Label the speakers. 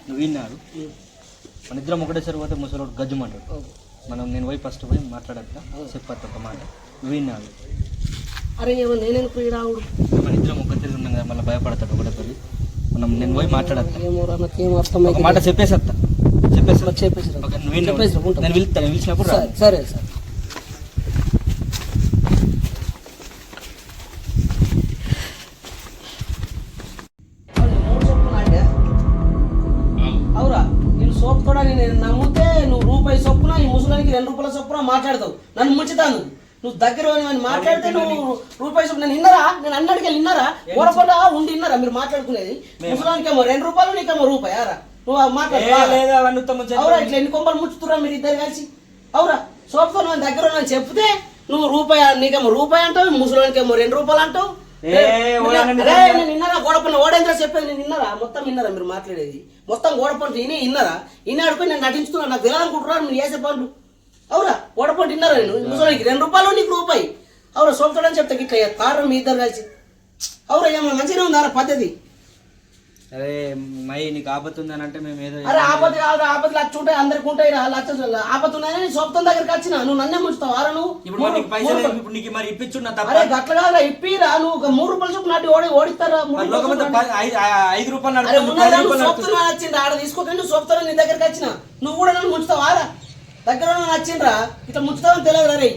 Speaker 1: నువ్వు విన్నాడు మన ఇద్దరం ఒకటేసారి పోతే ముసలోడు గజ్జుమంటాడు. నేను పోయి ఫస్ట్ పోయి మాట్లాడతా చెప్పత్త ఒక మాట. నువ్వు విన్నాడు
Speaker 2: అరే ఏమో నేనేం పోయి రావుడు
Speaker 1: మన ఇద్దరం ఒక్క తిరిగి ఉన్నాం కదా, మళ్ళీ భయపడతాడు ఒకటే పోయి. నేను పోయి మాట్లాడతా
Speaker 2: ఏమో అర్థమైతే
Speaker 1: మాట చెప్పేసేస్తా.
Speaker 2: చెప్పేసి
Speaker 1: నేను పిలుస్తాను, పిలిచినప్పుడు రా.
Speaker 2: సరే సార్. అవురా నేను సోపుతోడా నేను నమ్మితే నువ్వు రూపాయి చొప్పున ఈ ముసలానికి 2 రూపాయల చొప్పున మాట్లాడతావు, నన్ను ముంచుతాను. నువ్వు దగ్గర మాట్లాడితే నువ్వు రూపాయి చొప్పున నేను విన్నారా? నేను అన్నడికి విన్నారా? ఓడపడ ఉండి విన్నారా మీరు మాట్లాడుకునేది? ముసలానికి ఏమో 2 రూపాయలు, నీకేమో రూపాయి. ఆరా నువ్వు మాట్లాడు. ఇట్లా ఎన్ని కొంపలు ముచ్చుతురా మీరు ఇద్దరు కలిసి? అవురా సోపుతో నేను దగ్గర ఉన్నాను చెప్తే నువ్వు రూపాయి, నీకేమో రూపాయి అంటావు, ముసలానికి ఏమో 2 రూపాయలు అంటావు. నేను విన్నారా గోడపండి ఓడేంద్ర చెప్పేది? నేను విన్నారా? మొత్తం విన్నారా మీరు మాట్లాడేది? మొత్తం గోడపండి విన్నారా? ఆడుకొని నేను నటించుకున్నా, నాకు తెలియాలనుకుంటున్నాను మీరు చేసే పనులు. అవురా గోడపండి విన్నారా? నేను ముసలానికి 2 రూపాయలు, నీకు రూపాయి. అవురా సోపుతాడని చెప్తా ఇట్లా కారణం మీ ఇద్దరు కలిసి. అవురా ఏమన్నా మంచిగా ఉందా పద్ధతి?
Speaker 1: అరే మై నీకు ఆపత్తుంది అని అంటే మేము ఏదో.
Speaker 2: అరే ఆపత్తి కాదు, ఆపత్తి లక్ష ఉంటాయి, అందరికి ఉంటాయి. ఆపత్తి ఉన్నాయని సొంతం దగ్గరికి వచ్చిన నువ్వు నన్నే ముంచుతావు. ఆరా నువ్వు అరే గట్ల కాదురా ఇప్పిరా. నువ్వు 3 రూపాయలు చొప్పున నాటి ఓడిస్తారా?
Speaker 1: 5 రూపాయలు
Speaker 2: వచ్చిండ్రా ఆడ తీసుకోకండి. నువ్వు సొప్తారా నీ దగ్గరికి వచ్చిన నువ్వు కూడా నన్ను ముంచుతావు. ఆరా దగ్గర వచ్చిండ్రా ఇట్లా ముంచుతావని తెలియదు రే.